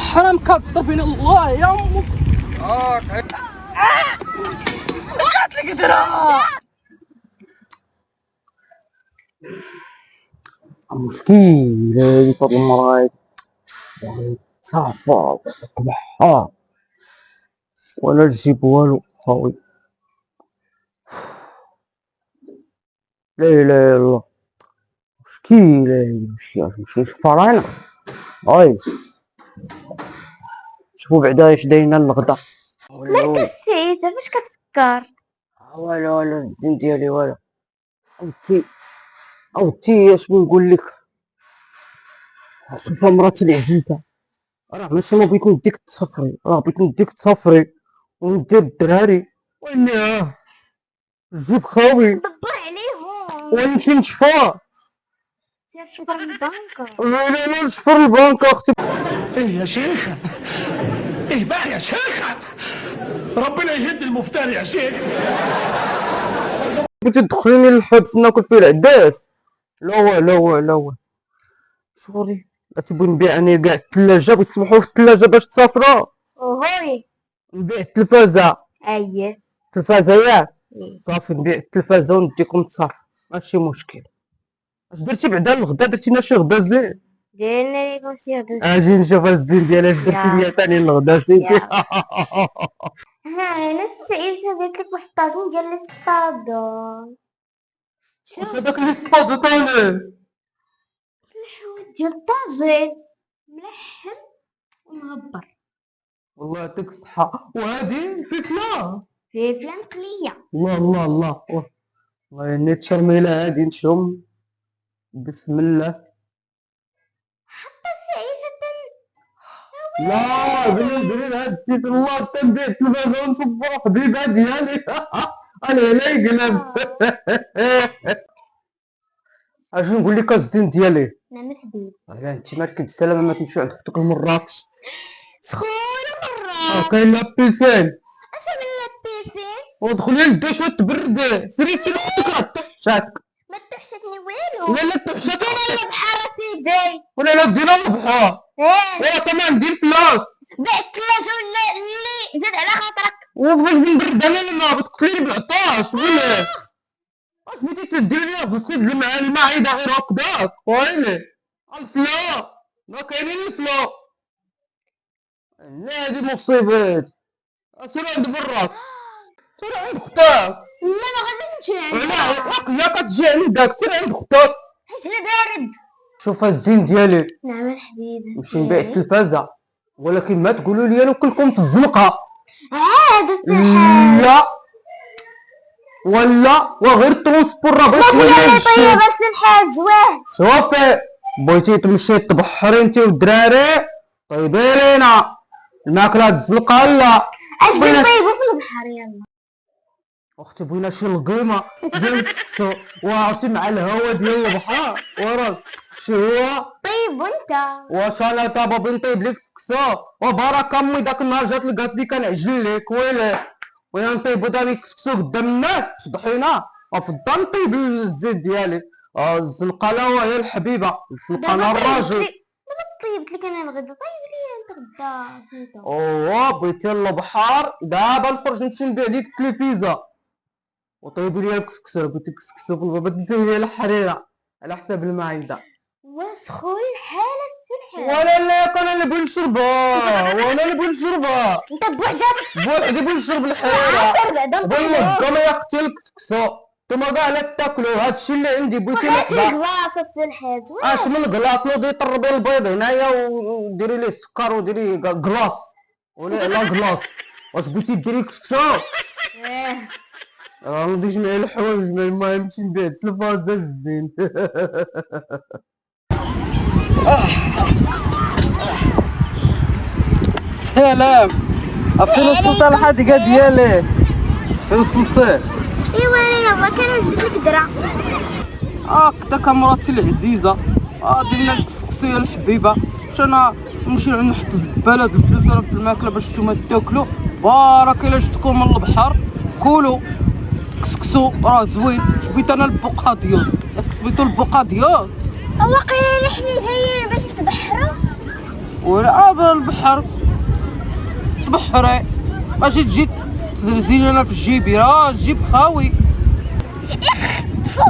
حرام كضربين الله يا امك. وقعت لك درا مشكلة فهاد المرة هادي صافا طبحها ولا تجيب والو خاوي. لا إله إلا الله، مشكلة هادي. مشي فرينا هاي شوفو بعدا اش دايرين الغدا. مركز سيسة فاش كتفكر؟ والو الزين ديالي والو. عاودتي اش نقول لك، شوف مراتي العزيزة، راه ماشي ما بغيت نديك تسافري، راه بغيت نديك تسافري وندير الدراري واني جيب خاوي دبر عليهم ونمشي نشفى. سير شفر البنكة. لا نشفر البنك اختي. ايه يا شيخة، ايه بقى يا شيخة، ربنا يهد المفتري يا شيخ. بغيتي تدخليني للحبس ناكل فيه العداس؟ لا شغلي لا تبغي نبيعني كاع الثلاجة، بغيت تسمحوا في الثلاجة باش تسافروا. وهوي نبيع التلفازة. ايه التلفازة ياك صافي نبيع التلفازة ونديكم تسافروا ماشي مشكل. اش درتي بعدا الغدا؟ درتي لنا شي غدا زين؟ ديرنا ليكم شي غدا. اجي نشوف الزين ديالي اش درتي ليا ثاني الغدا سيتي. ها انا السئيسة درت لك واحد الطاجين ديال الاسبادون. واش هذاك اللي سباطو طالع؟ الحوت ديال الطاجين ملحم ومغبر. والله يعطيك الصحة. وهادي الفلفلة فلفلة مقلية. الله والله اني تشرميلة هادي نشم بسم الله. السئيسة لا بلي هاد السيت الله تنبيع التلفازة ونصبرو حبيبة ديالي. انا لا يقلب. اش نقول لك الزين ديالي؟ نعم الحبيب. لا انت مالك بالسلامة، ما تمشي عند اختك لمراكش. سخونة مرة. كاين لابيسين اش من لابيسين؟ ودخلي للدوش وتبرد. سيري اختك راه تحشاتك. ما تحشتني والو. لا تحشاتك دينا البحر سيدي. ولا دينا البحر. ولا كمان دير فلوس. بعت الثلاجة ولا اللي جات على خاطرك. وفاش بنبرد انا الماء بتقتليني بالعطاش ولا اش بغيتي تدير ليا في الصيد المعده غير هكداك ويلي الفلا ما كاينين الفلا. لا هادي مصيبات. سير عند براك، سير عند اختك. لا ما غادي نمشي لا يا كتجي عندك، سير عند اختك حيت انا بارد. شوف الزين ديالي. نعم الحبيب. نمشي نبيع التلفازه ولكن ما تقولوا لي نوكلكم في الزنقه. عاد السحاب. لا ولا وغير ترونسبور راه بغيت ما فيها طيب بس الحاج واه. شوفي بغيتي تمشي تبحري انت والدراري طيبي لينا الماكله الزلقه. لا اجي نطيبو في البحر يلا. اختي بغينا شي لقيمه ديال السكسو وعرفتي مع الهوا ديال البحر وراك شي هو. طيب وانت واش انا دابا بنطيب لك سكسو وبارك امي داك النهار جات لقات لي كنعجن لك ويلي ويا نطيبو داك السكسو قدام الناس فضحينا وفي الدار نطيب الزيت ديالي. الزنقه لا وهي الحبيبه الزنقه انا الراجل. دابا طيبت لك انا الغدا طيب لي انت غدا فهمت. بغيتي البحر دابا نخرج نمشي نبيع ديك التلفزه وطيبي لي الكسكسو. بغيتي الكسكسو في البابا تنسيني لي الحريره على حساب المعده. وسخون الحالة السلحة. ولا لا انا اللي بغي نشربها وانا اللي بغي نشربها. انت بوحدك بغي نشرب الحريره. بعدا بالله ما يقتل الكسكسو نتوما كاع لا تاكلوا هادشي اللي عندي بغيتي ماشي لحظه. كلاص السلحات. اش من كلاص نوضي طربي البيض هنايا وديري ليه السكر وديري كلاص ولا لا كلاص. واش بغيتي ديري كسكسو؟ غادي نجمع الحوايج ما نمشي نبيع التلفازه الزين. سلام. فين وصلت الحديقه ديالي؟ فين وصلتي؟ ايوا انا ما كنزيد لك درا. هكذاك مراتي العزيزه درنا الكسكسو يا الحبيبه. باش انا نمشي نحط الزباله د الفلوس انا في الماكله باش نتوما تاكلوا. بارك الا جبتكم من البحر كولوا كسكسو راه زوين. جبيت انا ولا بالبحر تبحري ماشي تجي تزلزلي انا في جيبي، راه جيب خاوي. فو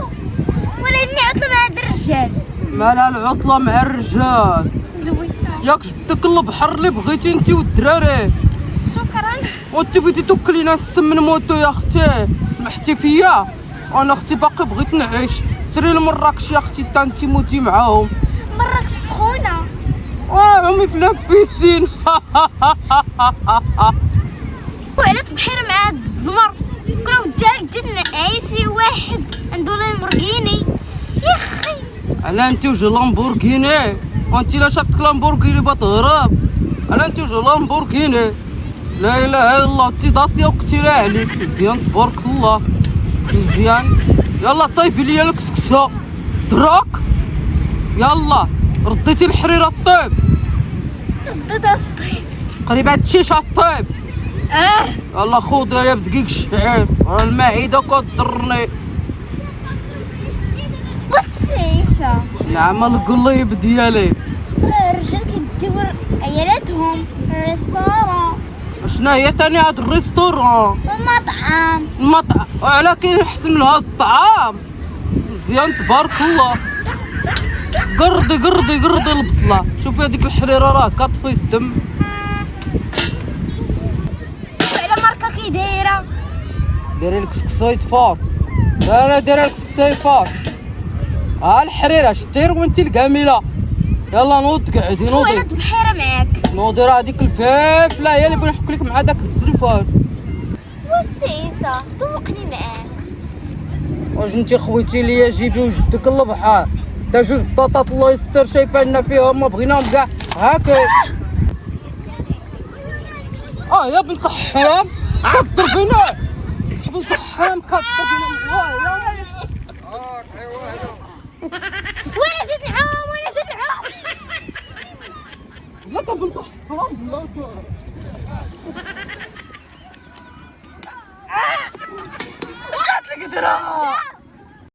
ولا اني عطلة مع هاد الرجال. مالها العطلة مع الرجال؟ زوين. ياك جبتك البحر اللي بغيتي انتي والدراري، شكرا. وانت بغيتي توكلينا السم من موتو يا اختي، سمحتي فيا؟ انا اختي باقي بغيت نعيش. سيري لمراكش يا اختي تا انتي موتي معاهم. مراكش سخونة. عمي في لابيسين. وعلى البحيرة مع هاد الزمر كنا وديها جديد معايا شي واحد عنده لامبورغيني يا اخي. على انتي وجه لامبورغيني، وانتي لا شافتك لامبورغيني بتهرب. على انتي وجه لامبورغيني، لا اله الا الله. انتي داسيه وقتيرة عليك. مزيان تبارك الله مزيان. يلا صايبي ليا الكسكسه دراك. يلا رديتي الحريره الطيب، رديت الطيب. قريبه هادشي الطيب. يلا خوضي يا بدقيق الشعير، راه المعده كضرني. بصيصة. نعم القليب ديالي. الرجال كيديو عيالاتهم الريستورون شنو هي تاني هاد الريستورون؟ والمطعم. المطعم وعلى كاين احسن من هاد الطعام. مزيان تبارك الله. قردي قردي قردي البصله. شوفي هذيك الحريره راه كطفي الدم. وعلى ماركة كي دايرة. ديري الكسكسو يتفار. لا ديري الكسكسو يتفار. ها الحريره شتير وانتي الكامله. يلا نوض قعدي وعلى نوضي البحيرة معاك. نوضي. راه هذيك الفافله هي اللي بنحك لك مع داك الزلفان. بصيصة ذوقني معاك. واش انتي خويتي ليا جيبي وجدك البحر تا جوج بطاطات الله يستر شايفه لنا فيهم ما بغيناهم كاع هاكا. يا بنت الحرام كضربينا. بنت الحرام كضربينا. وانا زيد نعوم وانا زيد نعوم. لا بنت الحرام لا قالت لك درا.